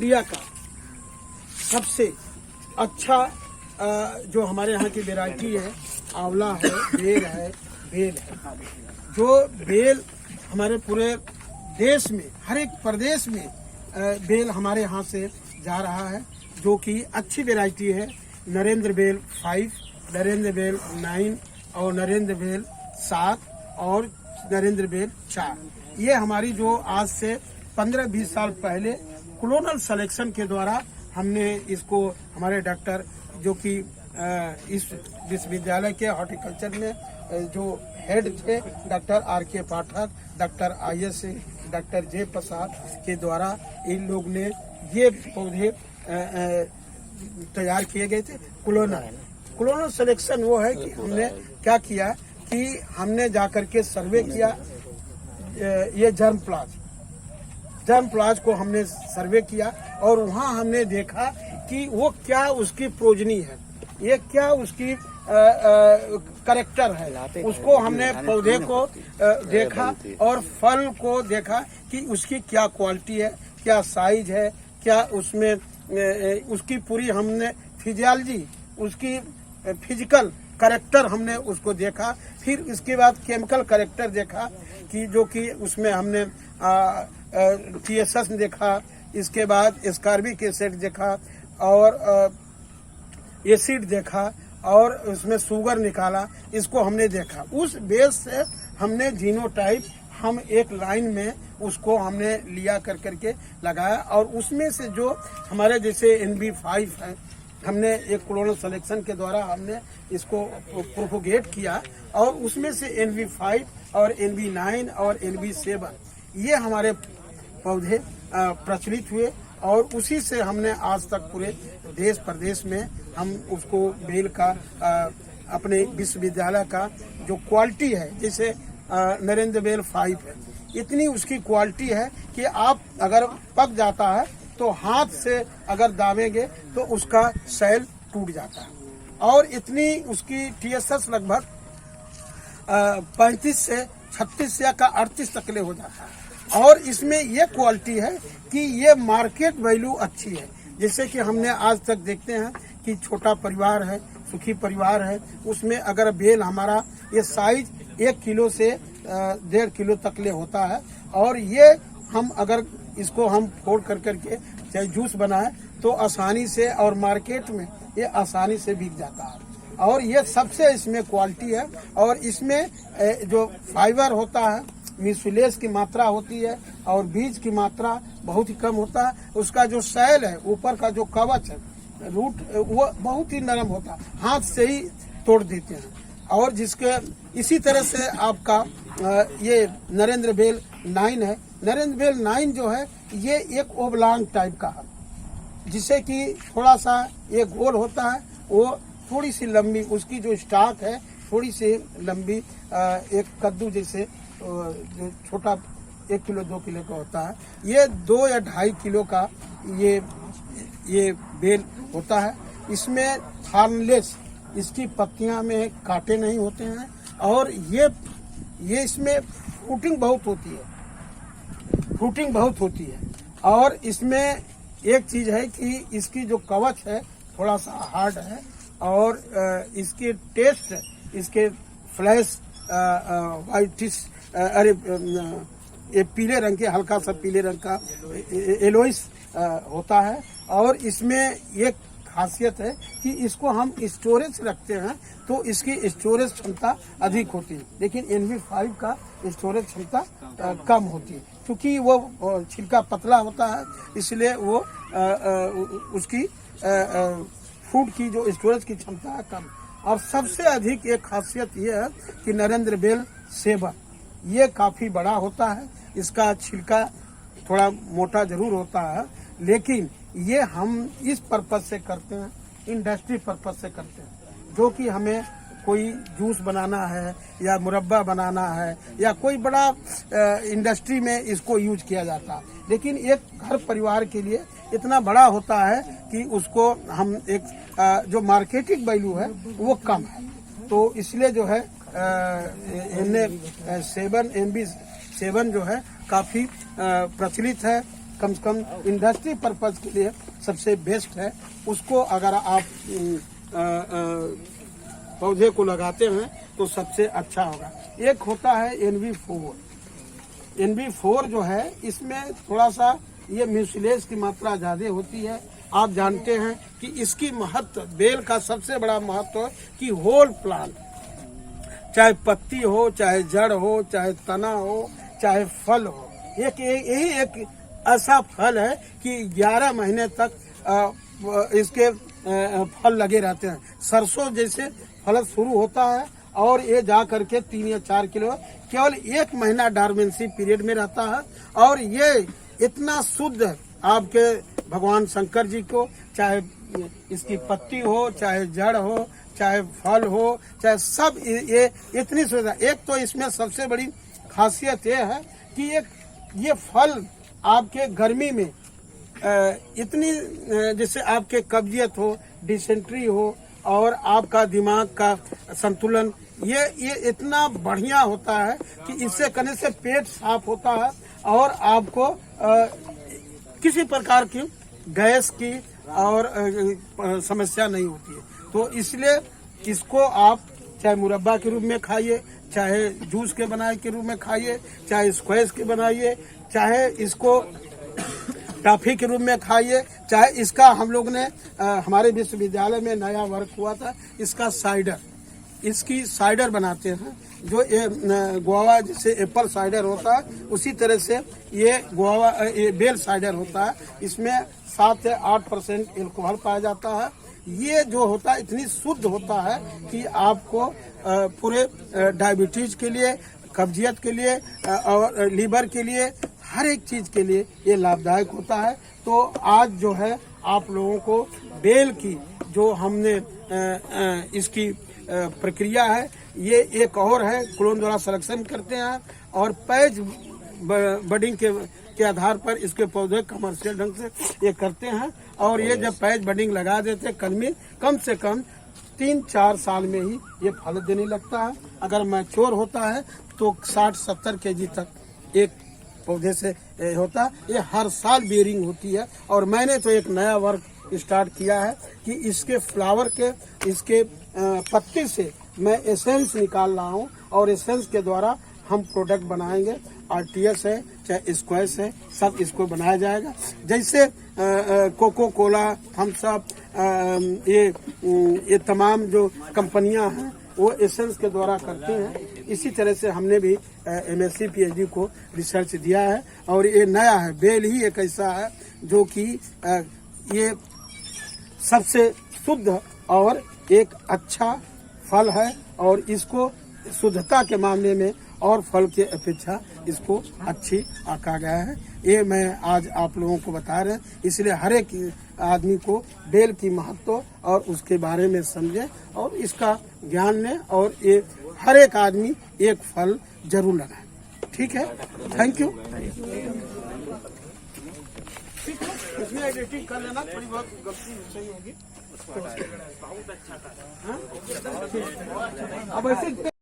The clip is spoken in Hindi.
इंडिया का सबसे अच्छा जो हमारे यहाँ की वैरायटी है, आंवला है, बेल है, बेल है। जो बेल हमारे पूरे देश में, हर एक प्रदेश में बेल हमारे यहाँ से जा रहा है, जो कि अच्छी वैरायटी है। नरेंद्र बेल 5, नरेंद्र बेल 9 और नरेंद्र बेल 7 और नरेंद्र बेल 4। ये हमारी जो आज से 15-20 साल पहले क्लोनल सिलेक्शन के द्वारा हमने इसको, हमारे डॉक्टर जो कि इस विश्वविद्यालय के हॉर्टिकल्चर में जो हेड थे, डॉक्टर R.K. पाठक, डॉक्टर I.S. Doctor J. प्रसाद के द्वारा इन लोग ने ये पौधे तैयार किए गए थे। क्लोनल सिलेक्शन वो है कि हमने क्या किया कि हमने जाकर के सर्वे किया, ये जर्म प्लाज को हमने सर्वे किया और वहाँ हमने देखा कि वो क्या उसकी प्रोजनी है, ये क्या उसकी करेक्टर है। उसको हमने पौधे को देखा और फल को देखा कि उसकी क्या क्वालिटी है, क्या साइज है, क्या उसमें उसकी पूरी हमने फिजियोलॉजी, उसकी फिजिकल करेक्टर हमने उसको देखा। फिर इसके बाद केमिकल करेक्टर देखा कि जो कि उसमें हमने TSS देखा, इसके बाद एस्कॉर्बिक एसिड देखा और एसिड देखा और उसमें शुगर निकाला, इसको हमने देखा। उस बेस से हमने जीनोटाइप हम एक लाइन में उसको हमने लिया करके लगाया और उसमें से जो हमारे जैसे NB5 है, हमने एक क्लोनल सिलेक्शन के द्वारा हमने इसको प्रोपोगेट किया और उसमें से NB5 और NB9 और NB7 ये हमारे पौधे प्रचलित हुए और उसी से हमने आज तक पूरे देश प्रदेश में हम उसको बेल का अपने विश्वविद्यालय का जो क्वालिटी है, जैसे नरेंद्र बेल 5 है, इतनी उसकी क्वालिटी है कि आप अगर पक जाता है तो हाथ से अगर दाबेंगे तो उसका सेल टूट जाता है और इतनी उसकी TSS लगभग 35 से 36 या का 38 तक हो जाता है। और इसमें ये क्वालिटी है कि ये मार्केट वैल्यू अच्छी है। जैसे कि हमने आज तक देखते हैं कि छोटा परिवार है, सुखी परिवार है, उसमें अगर बेल हमारा ये साइज 1 किलो से 1.5 किलो तक होता है और ये हम अगर इसको हम फोड़ करके चाहे जूस बनाए तो आसानी से और मार्केट में ये आसानी से बिक जाता है और ये सबसे इसमें क्वालिटी है। और इसमें जो फाइबर होता है, मिसुलेस की मात्रा होती है और बीज की मात्रा बहुत ही कम होता है। उसका जो सेल है, ऊपर का जो कवच है, रूट, वो बहुत ही नरम होता है, हाथ से ही तोड़ देते हैं। और जिसके इसी तरह से आपका ये नरेंद्र बेल 9 है। नरेंद्र बेल 9 जो है ये एक ओबलांग टाइप का है, जिसे कि थोड़ा सा ये गोल होता है, वो थोड़ी सी लंबी, उसकी जो स्टाक है थोड़ी सी लंबी, एक कद्दू जैसे जो छोटा 1 किलो 2 किलो का होता है। ये 2 या 2.5 किलो का ये बेल होता है। इसमें थॉर्नलेस, इसकी पत्तियां में कांटे नहीं होते हैं और ये इसमें फ्रूटिंग बहुत होती है। और इसमें एक चीज है कि इसकी जो कवच है थोड़ा सा हार्ड है और इसके टेस्ट, इसके फ्लैश वाइटिश, ये पीले रंग के, हल्का सा पीले रंग का एलोइस होता है। और इसमें एक खासियत है कि इसको हम स्टोरेज रखते हैं तो इसकी स्टोरेज क्षमता अधिक होती है, लेकिन NB5 का स्टोरेज क्षमता कम होती है, क्योंकि वो छिलका पतला होता है, इसलिए वो उसकी फूड की जो स्टोरेज की क्षमता है कम। और सबसे अधिक एक खासियत ये है कि नरेंद्र बेल 7 ये काफी बड़ा होता है। इसका छिलका थोड़ा मोटा जरूर होता है, लेकिन ये हम इस पर्पज से करते हैं, इंडस्ट्री पर्पज से करते हैं, जो कि हमें कोई जूस बनाना है या मुरब्बा बनाना है या कोई बड़ा इंडस्ट्री में इसको यूज किया जाता है। लेकिन एक घर परिवार के लिए इतना बड़ा होता है कि उसको हम एक जो मार्केटिंग वैल्यू है वो कम है, तो इसलिए जो है NB7 जो है काफी प्रचलित है कम से कम इंडस्ट्री पर्पज के लिए सबसे बेस्ट है। उसको अगर आप पौधे को लगाते हैं तो सबसे अच्छा होगा। एक होता है NV4। NV4 जो है इसमें थोड़ा सा ये म्यूसिलेज की मात्रा ज्यादा होती है। आप जानते हैं कि इसकी महत्व, बेल का सबसे बड़ा महत्व है कि होल प्लांट, चाहे पत्ती हो, चाहे जड़ हो, चाहे तना हो, चाहे फल हो, यही एक ऐसा फल है कि 11 महीने तक इसके फल लगे रहते हैं। सरसों जैसे फल शुरू होता है और ये जा करके 3 या 4 किलो केवल 1 महीना डॉर्मेंसी पीरियड में रहता है। और ये इतना शुद्ध आपके भगवान शंकर जी को, चाहे इसकी पत्ती हो, चाहे जड़ हो, चाहे फल हो, चाहे सब, ये इतनी सुविधा। एक तो इसमें सबसे बड़ी खासियत ये है कि ये फल आपके गर्मी में इतनी, जैसे आपके कब्जियत हो, डिसेंट्री हो और आपका दिमाग का संतुलन, ये इतना बढ़िया होता है कि इससे करने से पेट साफ होता है और आपको किसी प्रकार की गैस की और समस्या नहीं होती है। तो इसलिए इसको आप चाहे मुरब्बा के रूप में खाइए, चाहे जूस के बनाए के रूप में खाइए, चाहे स्क्वैश के बनाइए, चाहे इसको टॉफी के रूप में खाइए, चाहे इसका हम लोग ने हमारे विश्वविद्यालय में नया वर्क हुआ था, इसका साइडर, इसकी साइडर बनाते हैं। जो गुआवा जैसे एप्पल साइडर होता है उसी तरह से ये गुआवा, ये बेल साइडर होता है। इसमें 7 से 8% एल्कोहल पाया जाता है। ये जो होता है इतनी शुद्ध होता है कि आपको पूरे डायबिटीज के लिए, कब्जियत के लिए और लीवर के लिए, हर एक चीज के लिए ये लाभदायक होता है। तो आज जो है आप लोगों को बेल की जो हमने इसकी प्रक्रिया है, ये एक और है, क्लोन द्वारा सिलेक्शन करते हैं और पैच बडिंग के आधार पर इसके पौधे कमर्शियल ढंग से ये करते हैं। और ये जब पैच बडिंग लगा देते हैं, कम से कम 3-4 साल में ही ये फल देने लगता है। अगर मैच्योर होता है तो 60-70 केजी तक एक पौधे से होता है। ये हर साल बेयरिंग होती है। और मैंने तो एक नया वर्क स्टार्ट किया है कि इसके फ्लावर के, इसके पत्ती से मैं एसेंस निकाल रहा हूँ और एसेंस के द्वारा हम प्रोडक्ट बनाएंगे। RTS है, चाहे स्क्वैश है, सब इसको बनाया जाएगा। जैसे कोको कोला, थम्स अप, ये तमाम जो कंपनियां हैं वो एसेंस के द्वारा करते हैं। इसी तरह से हमने भी MSc PhD को रिसर्च दिया है। और ये नया है, बेल ही एक ऐसा है जो कि ये सबसे शुद्ध और एक अच्छा फल है। और इसको शुद्धता के मामले में और फल की अपेक्षा इसको अच्छी आंका गया है। ये मैं आज आप लोगों को बता रहे हैं। इसलिए हर एक आदमी को बेल की महत्व और उसके बारे में समझे और इसका ज्ञान लें और ये हर एक आदमी एक फल जरूर लगाए। ठीक है, थैंक यू। इसमें एडिटिंग कर लेना, थोड़ी बहुत गलती सही होगी। बहुत अच्छा था। अब ऐसे